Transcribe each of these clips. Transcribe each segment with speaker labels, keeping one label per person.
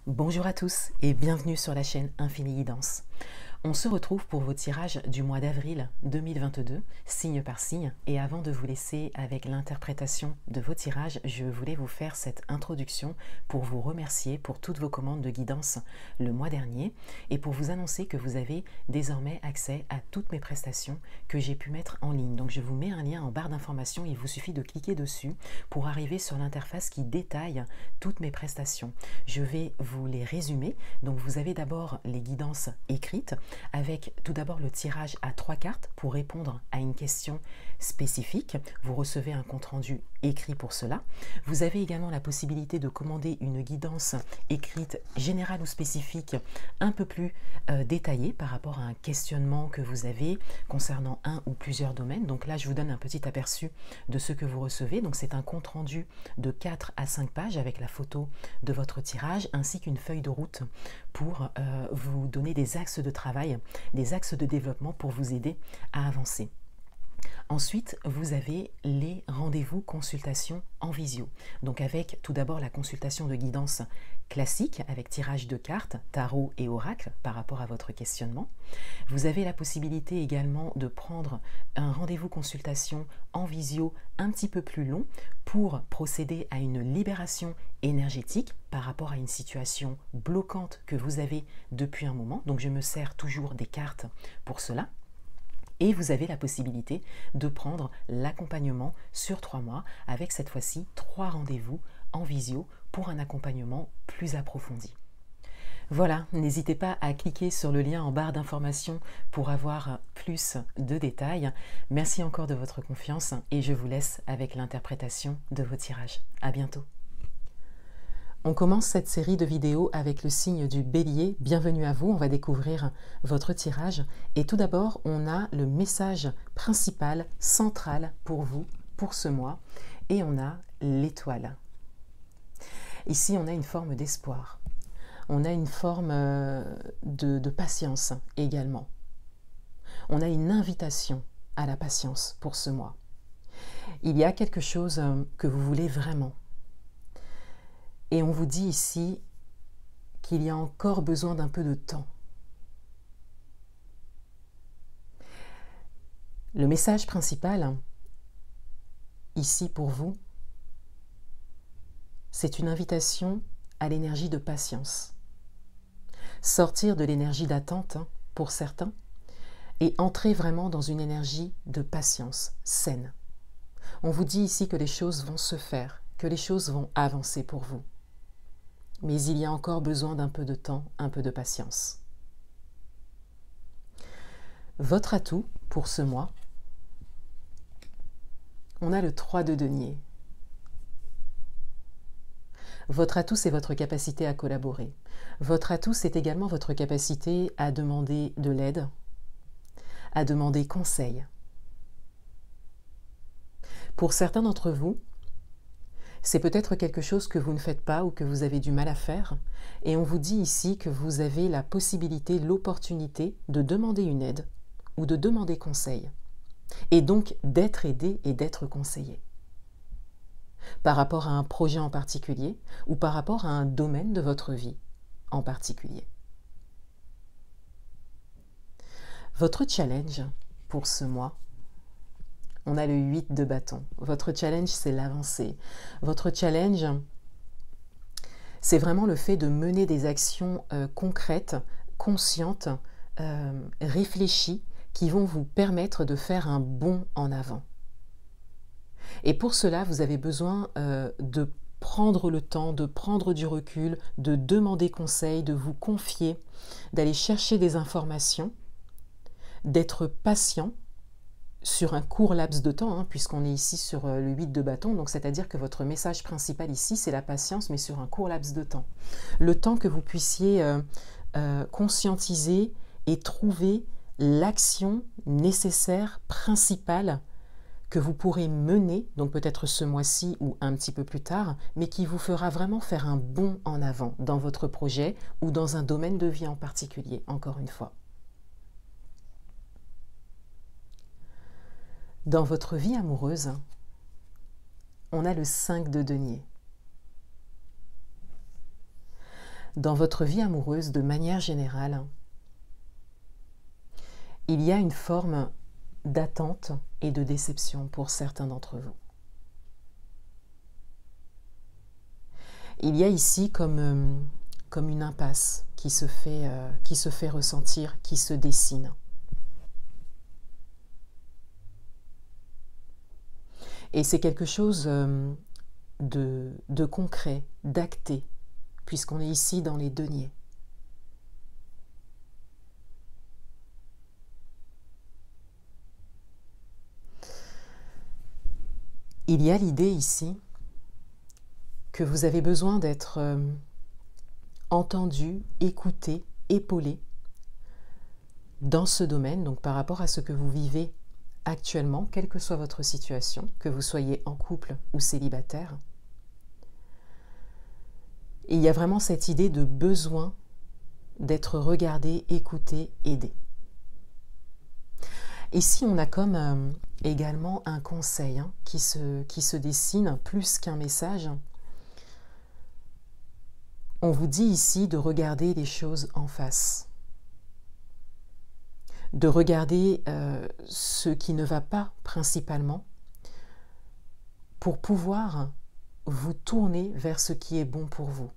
Speaker 1: Bonjour à tous et bienvenue sur la chaîne Infini Guidance. On se retrouve pour vos tirages du mois d'avril 2022, signe par signe. Et avant de vous laisser avec l'interprétation de vos tirages, je voulais vous faire cette introduction pour vous remercier pour toutes vos commandes de guidance le mois dernier et pour vous annoncer que vous avez désormais accès à toutes mes prestations que j'ai pu mettre en ligne. Donc je vous mets un lien en barre d'information, il vous suffit de cliquer dessus pour arriver sur l'interface qui détaille toutes mes prestations. Je vais vous les résumer. Donc vous avez d'abord les guidances écrites, avec tout d'abord le tirage à 3 cartes pour répondre à une question spécifique. Vous recevez un compte-rendu écrit pour cela. Vous avez également la possibilité de commander une guidance écrite générale ou spécifique un peu plus détaillée par rapport à un questionnement que vous avez concernant un ou plusieurs domaines. Donc là, je vous donne un petit aperçu de ce que vous recevez. Donc c'est un compte-rendu de 4 à 5 pages avec la photo de votre tirage ainsi qu'une feuille de route pour vous donner des axes de travail, des axes de développement pour vous aider à avancer. Ensuite, vous avez les rendez-vous consultations en visio. Donc avec tout d'abord la consultation de guidance classique avec tirage de cartes, tarot et oracle par rapport à votre questionnement. Vous avez la possibilité également de prendre un rendez-vous consultation en visio un petit peu plus long pour procéder à une libération énergétique par rapport à une situation bloquante que vous avez depuis un moment. Donc je me sers toujours des cartes pour cela. Et vous avez la possibilité de prendre l'accompagnement sur 3 mois avec cette fois-ci 3 rendez-vous en visio pour un accompagnement plus approfondi. Voilà, n'hésitez pas à cliquer sur le lien en barre d'information pour avoir plus de détails. Merci encore de votre confiance et je vous laisse avec l'interprétation de vos tirages. À bientôt. On commence cette série de vidéos avec le signe du Bélier. Bienvenue à vous, on va découvrir votre tirage. Et tout d'abord, on a le message principal, central pour vous, pour ce mois. Et on a l'étoile. Ici, on a une forme d'espoir. On a une forme de patience également. On a une invitation à la patience pour ce mois. Il y a quelque chose que vous voulez vraiment. Et on vous dit ici qu'il y a encore besoin d'un peu de temps. Le message principal, ici pour vous, c'est une invitation à l'énergie de patience. Sortir de l'énergie d'attente pour certains et entrer vraiment dans une énergie de patience saine. On vous dit ici que les choses vont se faire, que les choses vont avancer pour vous. Mais il y a encore besoin d'un peu de temps, un peu de patience. Votre atout pour ce mois, on a le 3 de denier. Votre atout, c'est votre capacité à collaborer. Votre atout, c'est également votre capacité à demander de l'aide, à demander conseil. Pour certains d'entre vous, c'est peut-être quelque chose que vous ne faites pas ou que vous avez du mal à faire. Et on vous dit ici que vous avez la possibilité, l'opportunité de demander une aide ou de demander conseil. Et donc d'être aidé et d'être conseillé. Par rapport à un projet en particulier ou par rapport à un domaine de votre vie en particulier. Votre challenge pour ce mois, on a le 8 de bâton. Votre challenge, c'est l'avancée. Votre challenge, c'est vraiment le fait de mener des actions concrètes, conscientes, réfléchies, qui vont vous permettre de faire un bond en avant. Et pour cela, vous avez besoin de prendre le temps, de prendre du recul, de demander conseil, de vous confier, d'aller chercher des informations, d'être patient, sur un court laps de temps, puisqu'on est ici sur le 8 de bâton, donc c'est-à-dire que votre message principal ici, c'est la patience, mais sur un court laps de temps. Le temps que vous puissiez conscientiser et trouver l'action nécessaire, principale, que vous pourrez mener, donc peut-être ce mois-ci ou un petit peu plus tard, mais qui vous fera vraiment faire un bond en avant dans votre projet ou dans un domaine de vie en particulier, encore une fois. Dans votre vie amoureuse, on a le 5 de denier. Dans votre vie amoureuse, de manière générale, il y a une forme d'attente et de déception pour certains d'entre vous. Il y a ici comme une impasse qui se fait ressentir, qui se dessine. Et c'est quelque chose de concret, d'acté, puisqu'on est ici dans les deniers. Il y a l'idée ici que vous avez besoin d'être entendu, écouté, épaulé dans ce domaine, donc par rapport à ce que vous vivez actuellement, quelle que soit votre situation, que vous soyez en couple ou célibataire. Et il y a vraiment cette idée de besoin d'être regardé, écouté, aidé. Ici, on a comme également un conseil qui se dessine plus qu'un message. On vous dit ici de regarder les choses en face, de regarder ce qui ne va pas principalement pour pouvoir vous tourner vers ce qui est bon pour vous.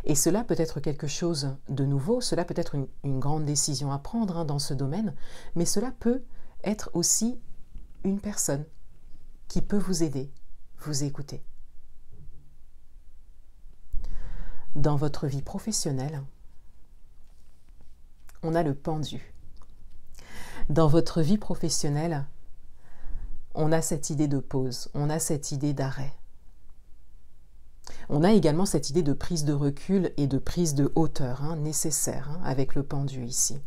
Speaker 1: Et cela peut être quelque chose de nouveau, cela peut être une grande décision à prendre dans ce domaine, mais cela peut être aussi une personne qui peut vous aider, vous écouter. Dans votre vie professionnelle, on a le pendu. Dans votre vie professionnelle, on a cette idée de pause, on a cette idée d'arrêt. On a également cette idée de prise de recul et de prise de hauteur nécessaire avec le pendu ici.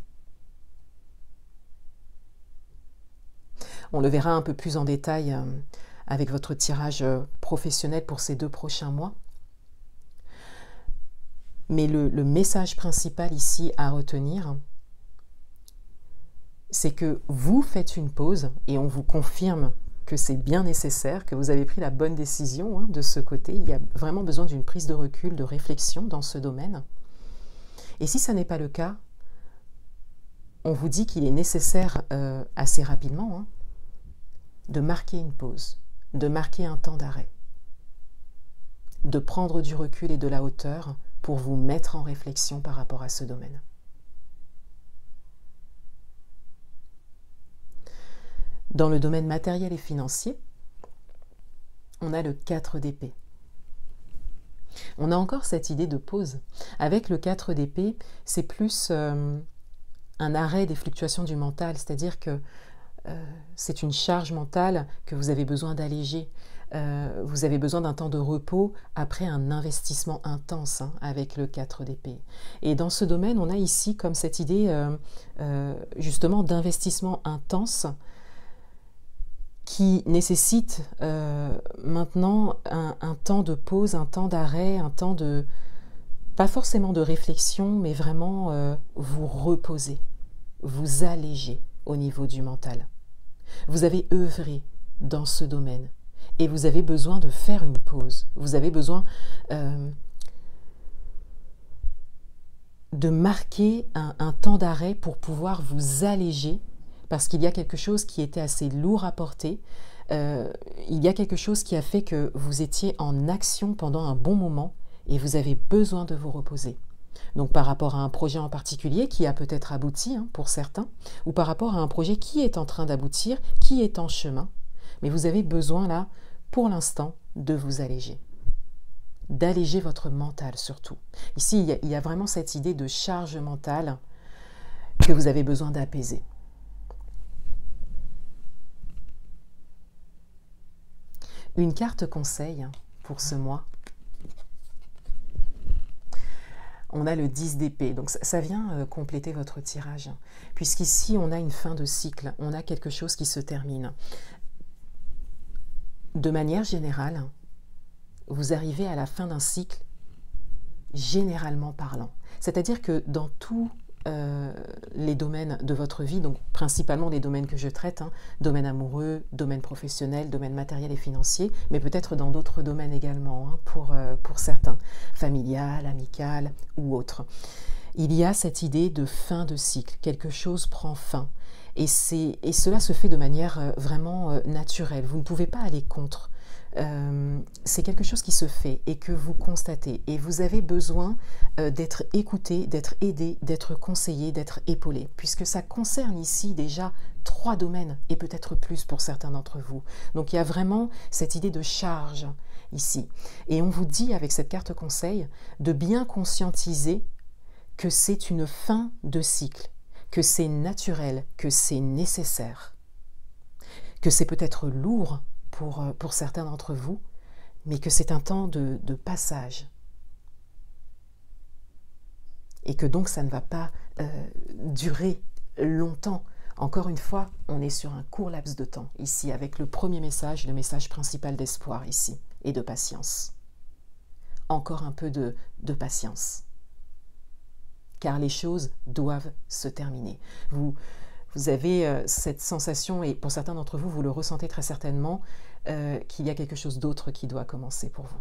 Speaker 1: On le verra un peu plus en détail avec votre tirage professionnel pour ces 2 prochains mois. Mais le message principal ici à retenir, c'est que vous faites une pause et on vous confirme que c'est bien nécessaire, que vous avez pris la bonne décision de ce côté. Il y a vraiment besoin d'une prise de recul, de réflexion dans ce domaine. Et si ça n'est pas le cas, on vous dit qu'il est nécessaire assez rapidement de marquer une pause, de marquer un temps d'arrêt, de prendre du recul et de la hauteur pour vous mettre en réflexion par rapport à ce domaine. Dans le domaine matériel et financier, on a le 4 d'épée. On a encore cette idée de pause. Avec le 4 d'épée, c'est plus un arrêt des fluctuations du mental, c'est-à-dire que c'est une charge mentale que vous avez besoin d'alléger. Vous avez besoin d'un temps de repos après un investissement intense avec le 4 d'épée. Et dans ce domaine, on a ici comme cette idée justement d'investissement intense qui nécessite maintenant un temps de pause, un temps d'arrêt, un temps de, pas forcément de réflexion, mais vraiment vous reposer, vous alléger au niveau du mental. Vous avez œuvré dans ce domaine et vous avez besoin de faire une pause. Vous avez besoin de marquer un temps d'arrêt pour pouvoir vous alléger, parce qu'il y a quelque chose qui était assez lourd à porter. Il y a quelque chose qui a fait que vous étiez en action pendant un bon moment et vous avez besoin de vous reposer. Donc par rapport à un projet en particulier qui a peut-être abouti pour certains, ou par rapport à un projet qui est en train d'aboutir, qui est en chemin, mais vous avez besoin là, pour l'instant, de vous alléger. D'alléger votre mental surtout. Ici, il y a vraiment cette idée de charge mentale que vous avez besoin d'apaiser. Une carte conseil pour ce mois. On a le 10 d'épée, donc ça vient compléter votre tirage, puisqu'ici on a une fin de cycle, on a quelque chose qui se termine. De manière générale, vous arrivez à la fin d'un cycle, généralement parlant. C'est-à-dire que dans tous les domaines de votre vie, donc principalement les domaines que je traite, hein, domaine amoureux, domaine professionnel, domaine matériel et financier, mais peut-être dans d'autres domaines également, hein, pour certains, familial, amical ou autre. Il y a cette idée de fin de cycle, quelque chose prend fin. Et cela se fait de manière vraiment naturelle. Vous ne pouvez pas aller contre. C'est quelque chose qui se fait et que vous constatez. Et vous avez besoin d'être écouté, d'être aidé, d'être conseillé, d'être épaulé. Puisque ça concerne ici déjà 3 domaines et peut-être plus pour certains d'entre vous. Donc il y a vraiment cette idée de charge ici. Et on vous dit avec cette carte conseil de bien conscientiser que c'est une fin de cycle, que c'est naturel, que c'est nécessaire, que c'est peut-être lourd pour certains d'entre vous, mais que c'est un temps de passage. Et que donc ça ne va pas durer longtemps. Encore une fois, on est sur un court laps de temps, ici, avec le premier message, le message principal d'espoir ici, et de patience. Encore un peu de patience. Car les choses doivent se terminer. Vous avez cette sensation, et pour certains d'entre vous, vous le ressentez très certainement, qu'il y a quelque chose d'autre qui doit commencer pour vous.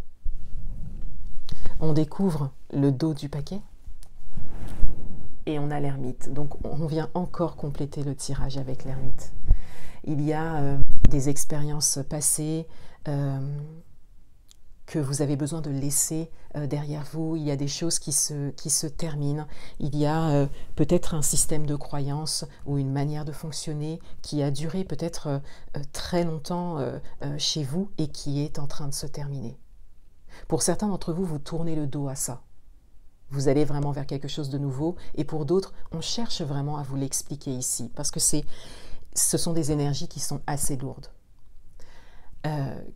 Speaker 1: On découvre le dos du paquet et on a l'ermite. Donc on vient encore compléter le tirage avec l'ermite. Il y a des expériences passées, que vous avez besoin de laisser derrière vous. Il y a des choses qui se terminent. Il y a peut-être un système de croyance ou une manière de fonctionner qui a duré peut-être très longtemps chez vous et qui est en train de se terminer. Pour certains d'entre vous, vous tournez le dos à ça. Vous allez vraiment vers quelque chose de nouveau. Et pour d'autres, on cherche vraiment à vous l'expliquer ici parce que ce sont des énergies qui sont assez lourdes.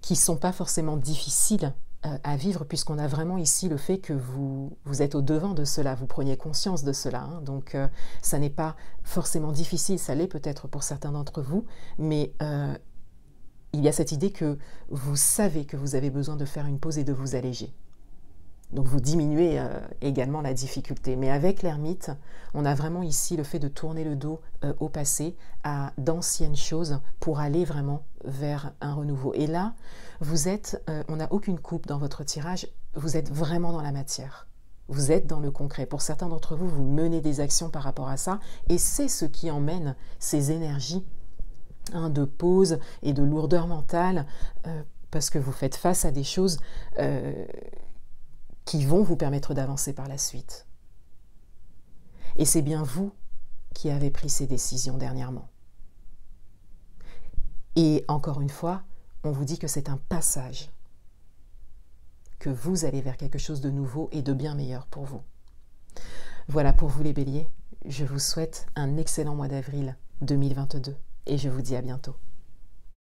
Speaker 1: Qui ne sont pas forcément difficiles à vivre, puisqu'on a vraiment ici le fait que vous êtes au devant de cela, vous preniez conscience de cela. Hein, donc ça n'est pas forcément difficile, ça l'est peut-être pour certains d'entre vous, mais il y a cette idée que vous savez que vous avez besoin de faire une pause et de vous alléger. Donc vous diminuez également la difficulté. Mais avec l'ermite, on a vraiment ici le fait de tourner le dos au passé, à d'anciennes choses, pour aller vraiment vers un renouveau. Et là, vous êtes, on n'a aucune coupe dans votre tirage, vous êtes vraiment dans la matière. Vous êtes dans le concret. Pour certains d'entre vous, vous menez des actions par rapport à ça, et c'est ce qui emmène ces énergies de pause et de lourdeur mentale, parce que vous faites face à des choses qui vont vous permettre d'avancer par la suite. Et c'est bien vous qui avez pris ces décisions dernièrement. Et encore une fois, on vous dit que c'est un passage, que vous allez vers quelque chose de nouveau et de bien meilleur pour vous. Voilà pour vous les béliers, je vous souhaite un excellent mois d'avril 2022 et je vous dis à bientôt.